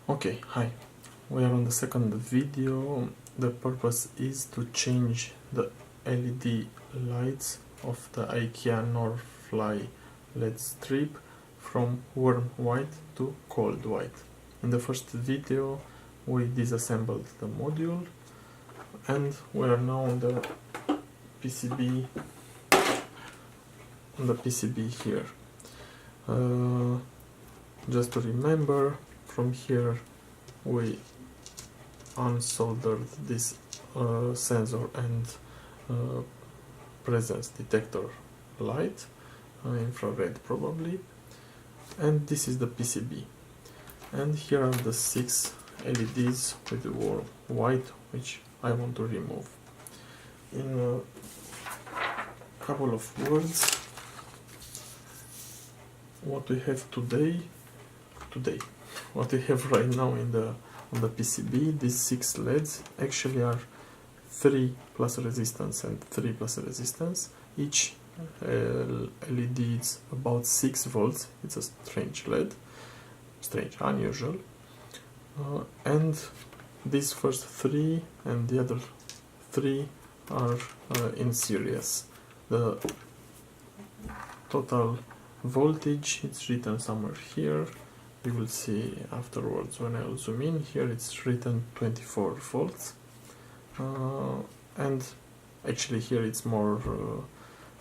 Okay, hi. We are on the second video. The purpose is to change the LED lights of the IKEA NORRFLY LED strip from warm white to cold white. In the first video we disassembled the module and we are now on the PCB here. Just to remember, from here we unsoldered this sensor and presence detector light, infrared probably, and this is the PCB, and here are the 6 LEDs with the warm white which I want to remove. In a couple of words, what we have what we have right now on the PCB, these 6 LEDs actually are 3 plus resistance and 3 plus resistance. Each LED is about 6 volts. It's a strange LED, unusual. And these first 3 and the other 3 are in series. The total voltage, it's written somewhere here. You will see afterwards when I'll zoom in. Here it's written 24 volts, and actually here it's more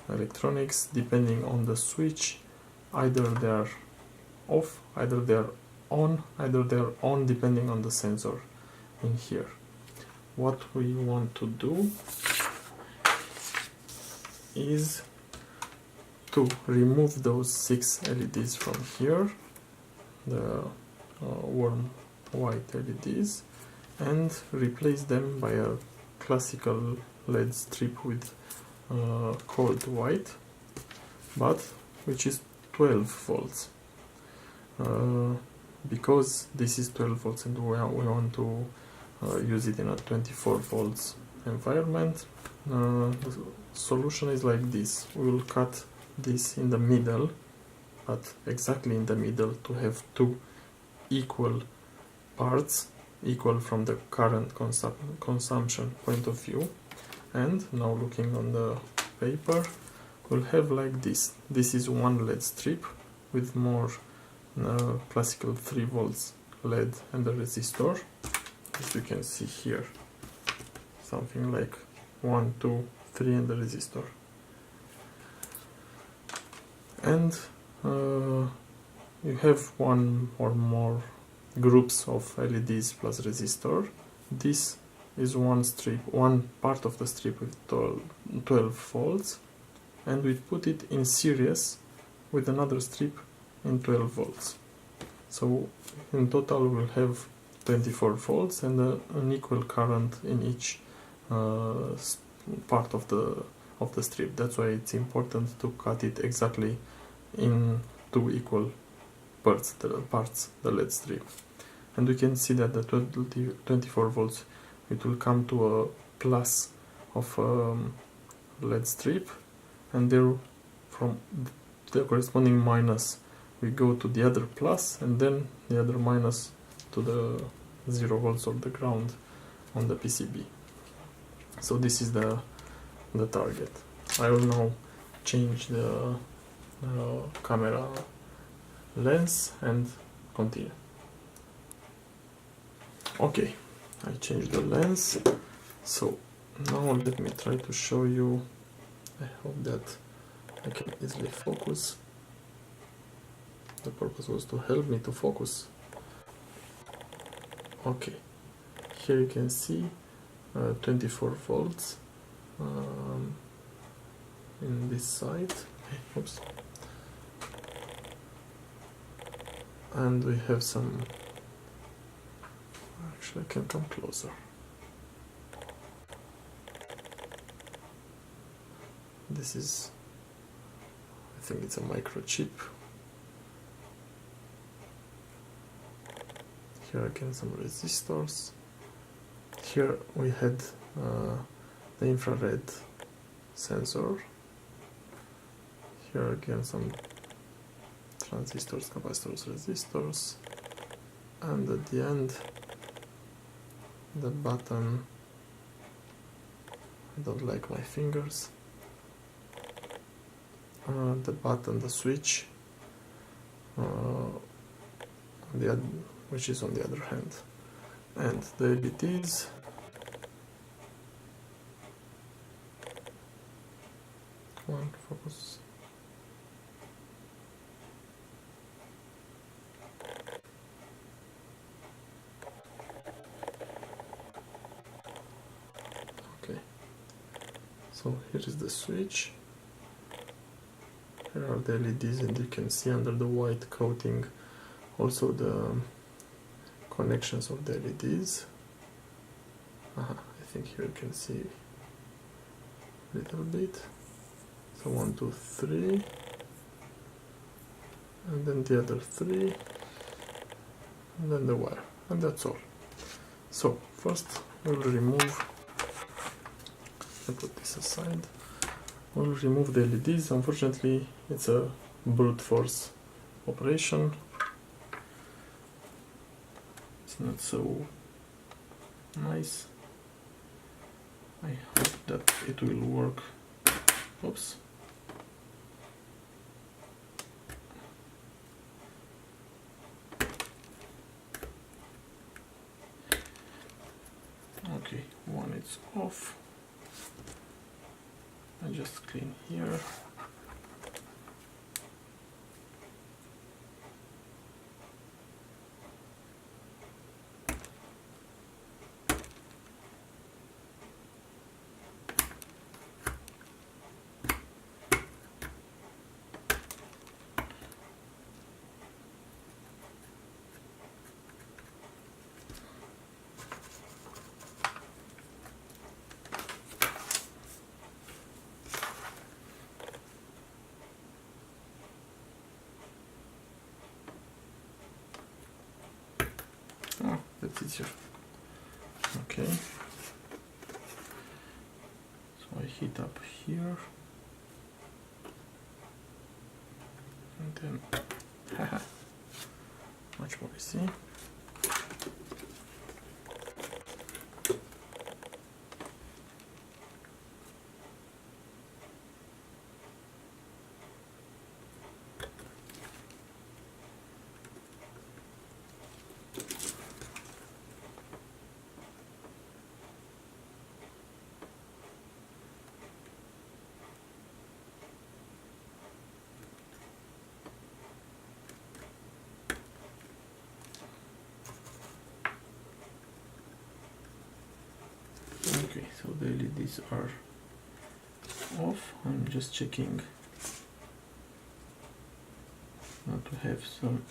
electronics. Depending on the switch, either they are off, either they are on, either they are on, depending on the sensor in here. What we want to do is to remove those 6 LEDs from here, the warm white LEDs, and replace them by a classical LED strip with cold white, but which is 12 volts. Because this is 12 volts and we want to use it in a 24 volts environment, the solution is like this. We will cut this in the middle, but exactly in the middle, to have 2 equal parts, equal from the current consumption point of view. And now looking on the paper, we'll have like this. This is one LED strip with more classical 3 volts LED and a resistor, as you can see here, something like 1, 2, 3 and the resistor. And you have one or more groups of LEDs plus resistor. This is one strip, one part of the strip with 12 volts, and we put it in series with another strip in 12 volts. So in total we'll have 24 volts and an equal current in each part of the strip. That's why it's important to cut it exactly in 2 equal parts, the LED strip. And we can see that the 24 volts, it will come to a plus of LED strip, and there from the corresponding minus we go to the other plus, and then the other minus to the 0 volts of the ground on the PCB. So this is the target. I will now change the camera lens and continue. Okay, I changed the lens, so now let me try to show you. I hope that I can easily focus. The purpose was to help me to focus. Okay, here you can see 24 volts in this side. Oops. And we have some, actually I can come closer. This is, I think it's a microchip. Here again some resistors. Here we had the infrared sensor. Here again some transistors, capacitors, resistors, and at the end the button, I don't like my fingers, the button, the switch, which is on the other hand, and the LEDs. Come on, focus. Okay, so here is the switch. Here are the LEDs, and you can see under the white coating also the connections of the LEDs. I think here you can see a little bit. So 1, 2, 3, and then the other 3, and then the wire, and that's all. So first we'll remove, I put this aside, we'll remove the LEDs. Unfortunately it's a brute force operation, it's not so nice. I hope that it will work. Oops. Okay, one is off. I just clean here. Oh, that's easier. Okay. So I heat up here. And then, haha, much more easy. Okay, so the LEDs are off. I'm just checking not to have some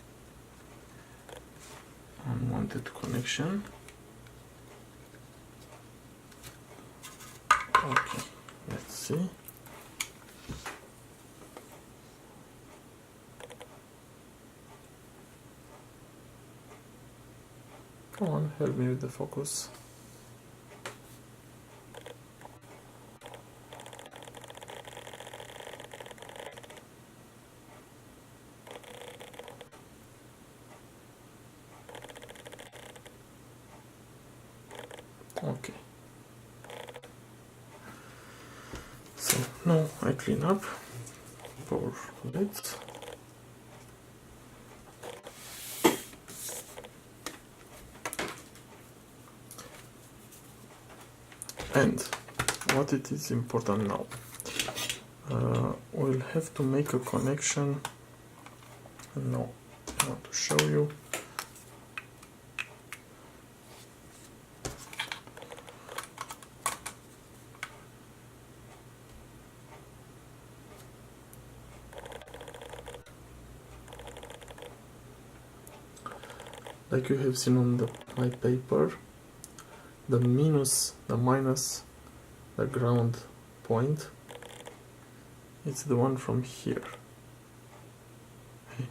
unwanted connection. Okay, let's see. Come on, help me with the focus. Okay. So now I clean up power LEDs. And what it is important now, we'll have to make a connection. Now I want to show you. Like you have seen on my paper, the minus, the minus, the ground point, it's the one from here. Hey,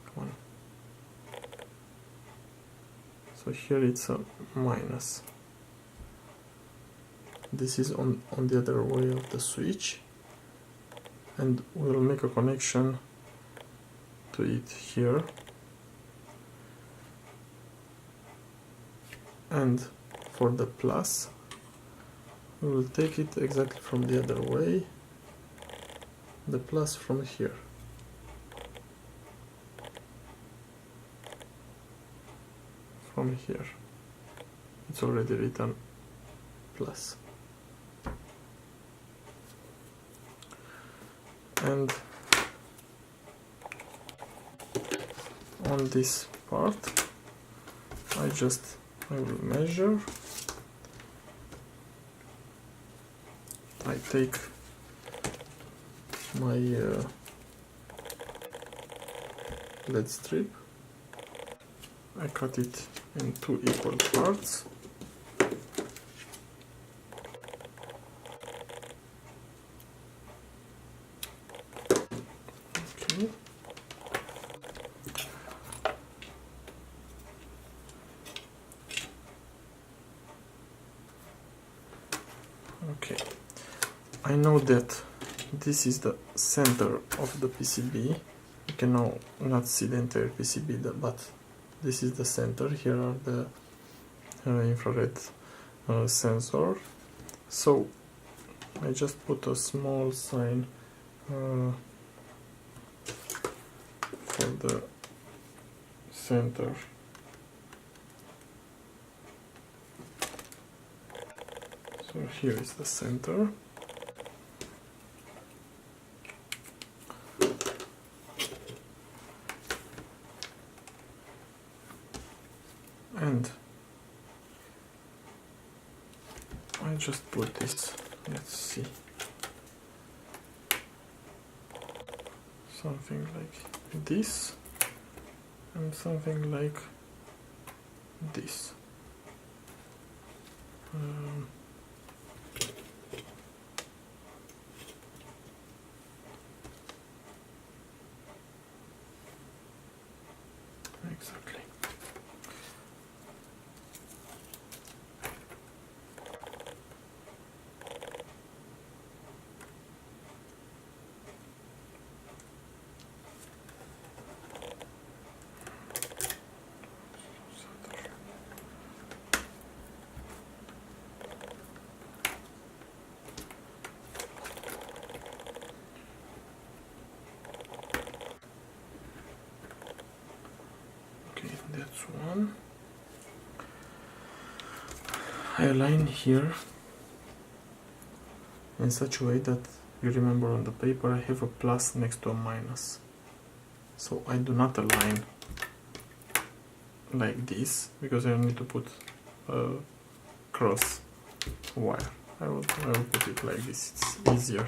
come on. So here it's a minus. This is on the other way of the switch, and we'll make a connection to it here. And for the plus, we will take it exactly from the other way, the plus from here. From here. It's already written plus. And on this part, I will measure. I take my LED strip, I cut it in 2 equal parts. Okay. Okay. I know that this is the center of the PCB. You can now not see the entire PCB, but this is the center. Here are the infrared sensor. So I just put a small sign for the center. So here is the center. And I just put this, let's see, something like this and something like this. Exactly. That's one. I align here in such a way that you remember on the paper I have a plus next to a minus. So I do not align like this because I need to put a cross wire. I will put it like this, it's easier.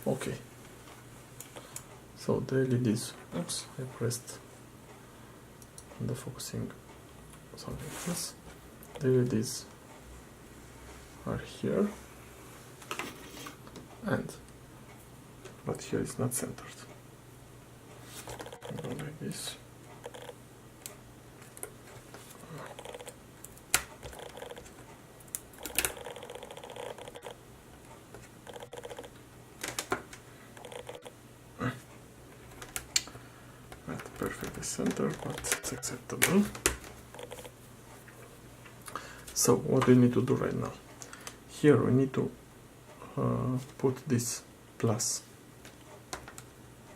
Okay, so the LEDs, oops, I pressed the focusing something else. The LEDs are here, but here it's not centered. Go like this. Perfectly centered, but it's acceptable. So what we need to do right now? Here we need to put this plus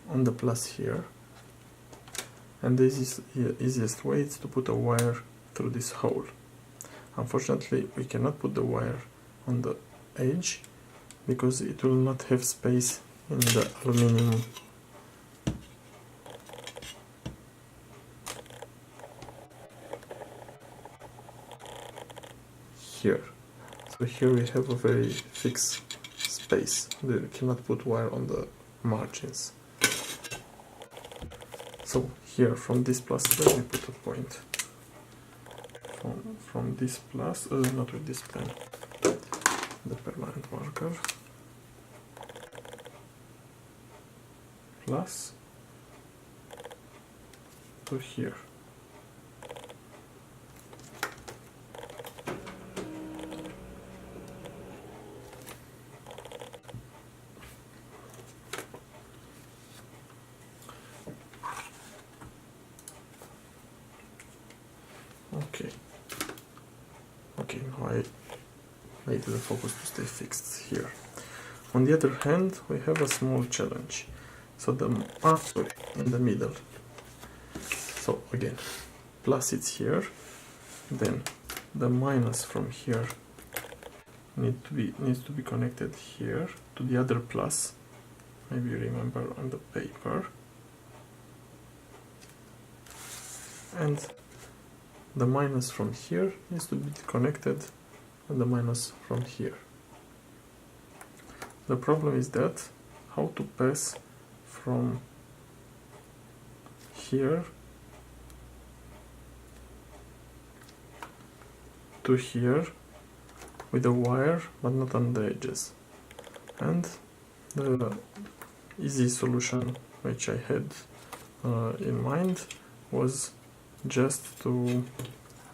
on the plus here, and this is the easiest way is to put a wire through this hole. Unfortunately, we cannot put the wire on the edge because it will not have space in the aluminum here. So here we have a very fixed space. We cannot put wire on the margins. So here from this plus, let me put a point. From this plus, not with this pen, the permanent marker. plus to here. Okay, now I made the focus to stay fixed here. On the other hand, we have a small challenge. So sorry, in the middle. So again, plus it's here, then the minus from here needs to be connected here to the other plus. Maybe you remember on the paper. And the minus from here needs to be connected and the minus from here. The problem is that how to pass from here to here with a wire but not on the edges. And the easy solution which I had in mind was just to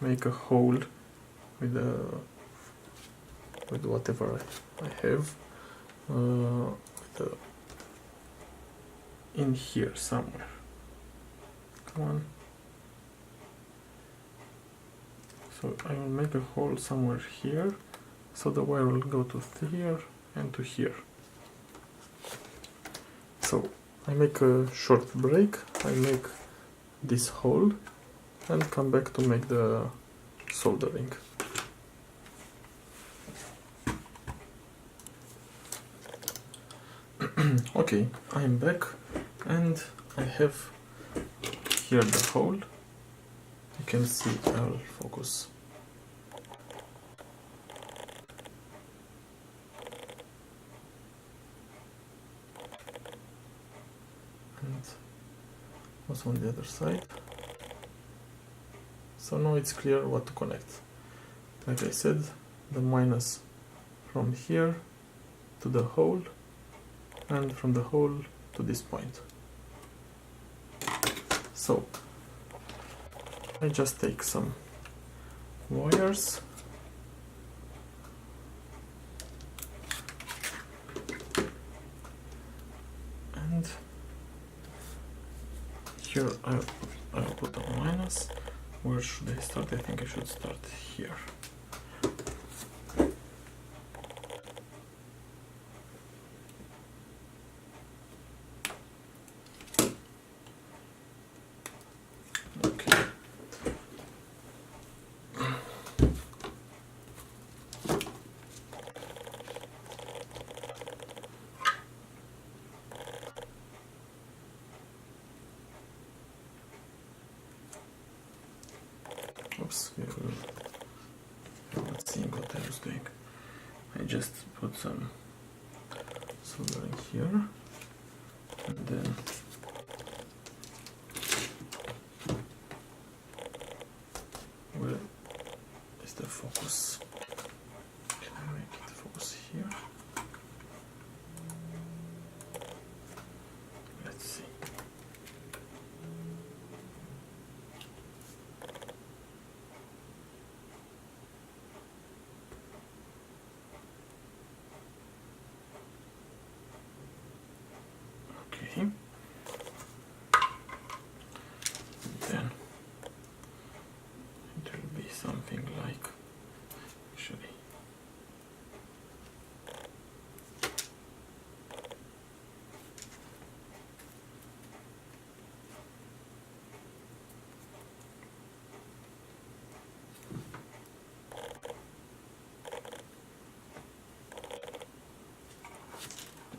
make a hole with whatever I have in here somewhere. Come on. So I will make a hole somewhere here, so the wire will go to here and to here. So I make a short break, I make this hole and come back to make the soldering. Okay, I'm back and I have here the hole. You can see, I'll focus. And also on the other side. So now it's clear what to connect. Like I said, the minus from here to the hole and from the hole to this point. So I just take some wires and here I'll put a minus. Where should I start? I think I should start here. Okay. Oops, let's see what I was doing. I just put some soldering here and then where is the focus? Can I make it focus here? Let's see. Okay. Then it will be something like, actually,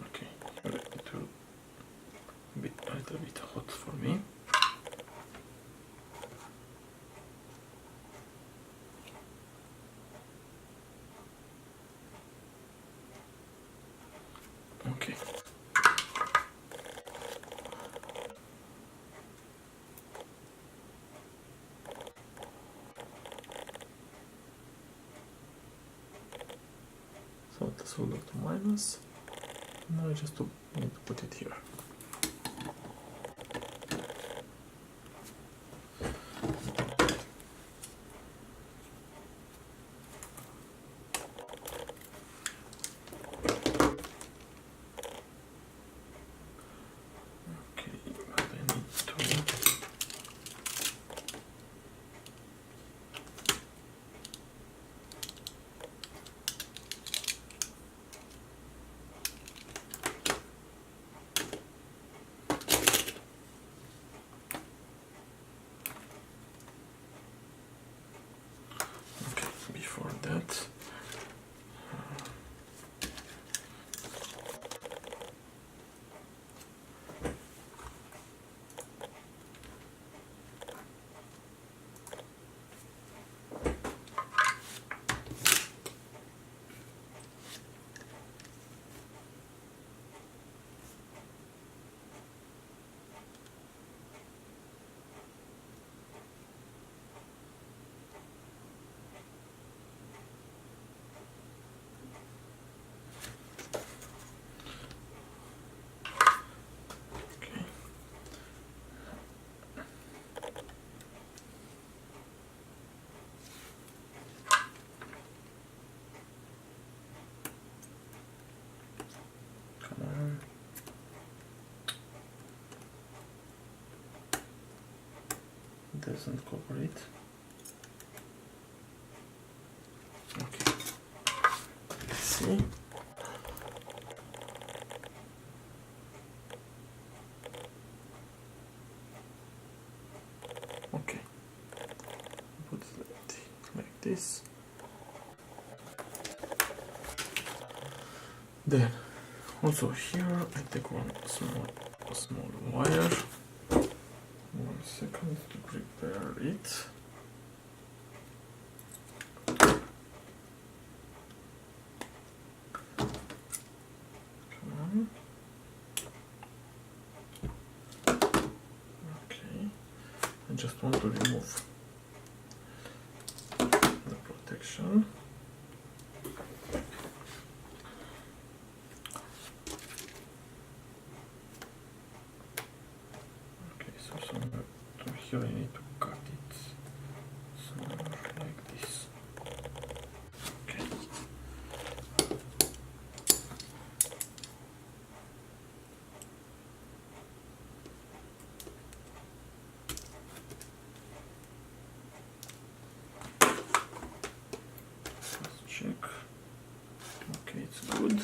okay, it will be a little bit hot for me. Okay. So the solder to minus. Now I just need to put it here. doesn't cover it. Okay, let's see. Okay, put it like this. Then also here I take one small wire. 1 second to prepare it. Come on. Okay, I just want to remove the protection. Here I need to cut it somewhere like this. Okay. Let's check. Okay, it's good.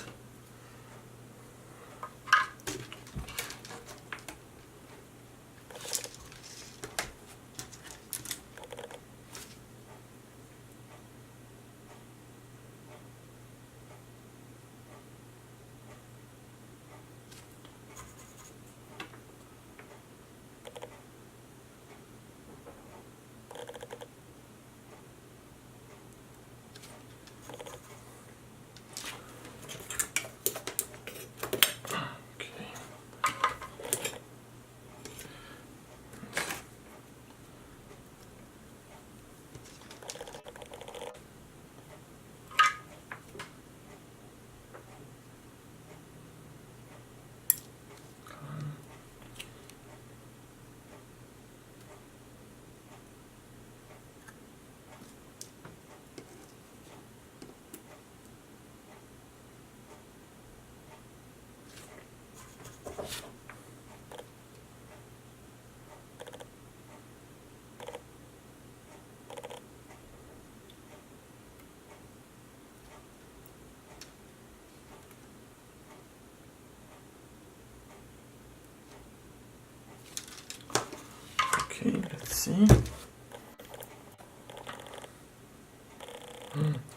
Okay, let's see.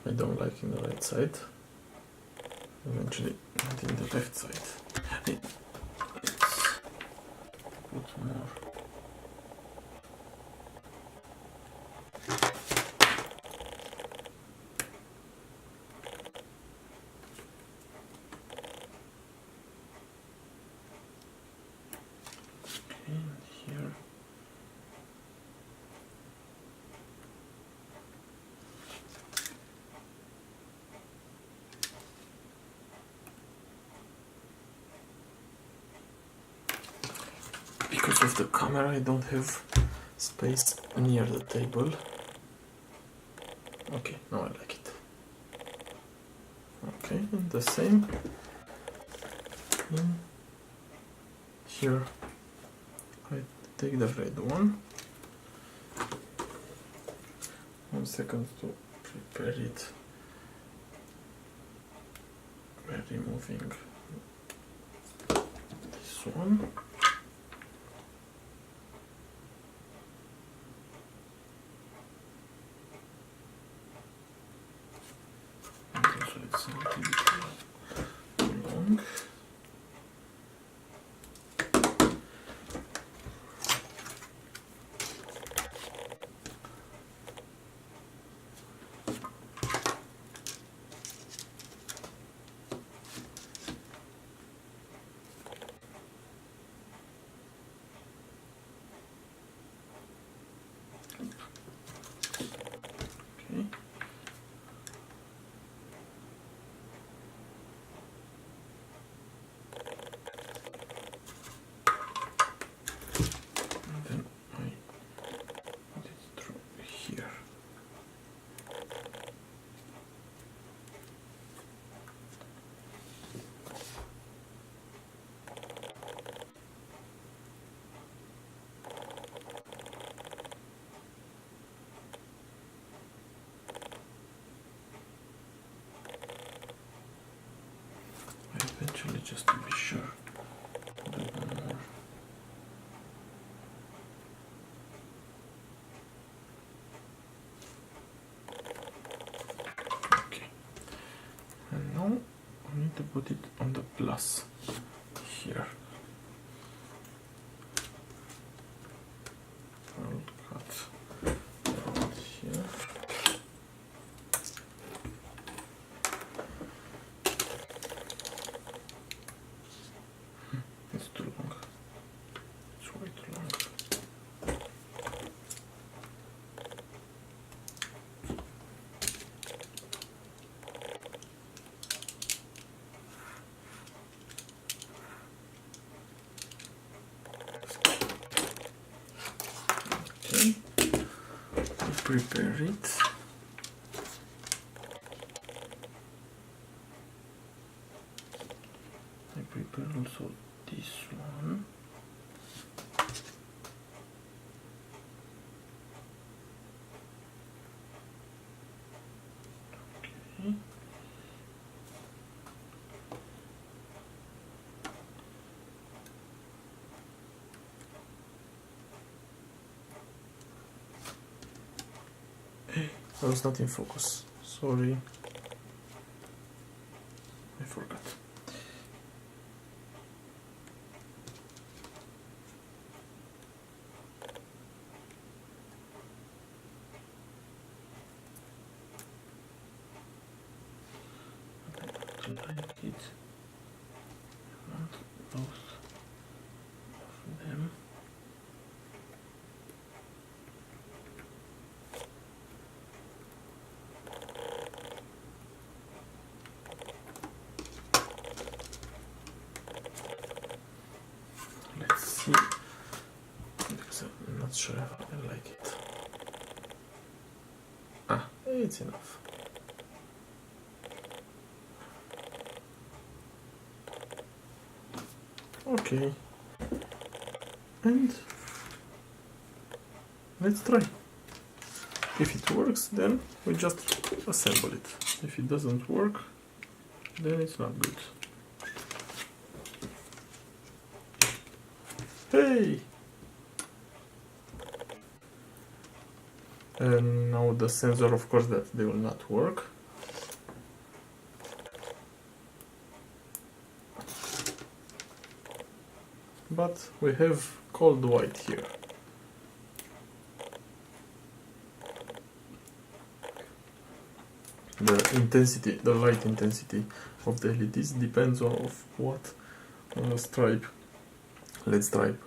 I don't like in the right side. Eventually, not in the left side. Let's put more. Okay, here. Because of the camera, I don't have space near the table. Okay, now I like it. Okay, and the same in here. I take the red one. 1 second to prepare it by removing this one. And also it's a little bit too long. Actually, just to be sure. Okay. And now I need to put it on the plus here. I'll cut around here. It's too long. It's way too long. Okay, prepare it. I prepare also this one. Okay. I was not in focus. Sorry. I forgot. To like it. I want both of them. Let's see, because I'm not sure if I like it. Ah, it's enough. Okay, and let's try. If it works, then we just assemble it. If it doesn't work, then it's not good. Hey! And now the sensor, of course, that they will not work. But we have ColdWhite here. The intensity, the light intensity of the LEDs depends on what stripe, LED stripe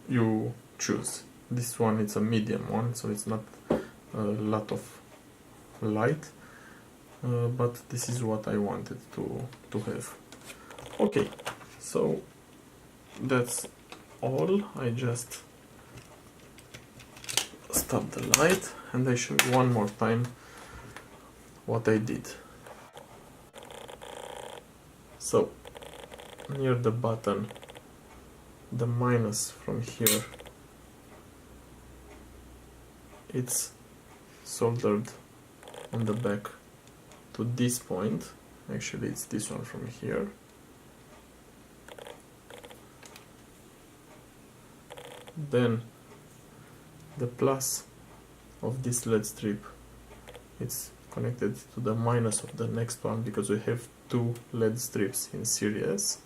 you choose. This one is a medium one, so it's not a lot of light, but this is what I wanted to have. Okay, so that's all. I just stop the light and I show you one more time what I did. So near the button, the minus from here, it's soldered on the back to this point. Actually it's this one from here. Then the plus of this LED strip, it's connected to the minus of the next one, because we have two LED strips in series.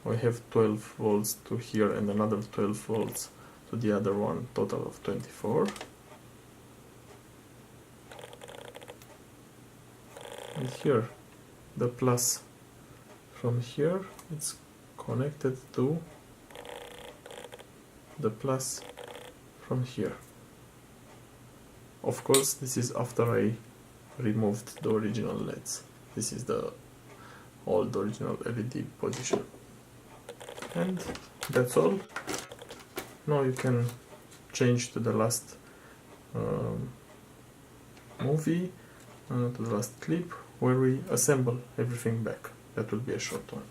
We have 12 volts to here and another 12 volts to the other one, total of 24. And here the plus from here, it's connected to the plus from here. Of course, this is after I removed the original LEDs. This is the old original LED position. And that's all. Now you can change to the last movie, to the last clip, where we assemble everything back. That will be a short one.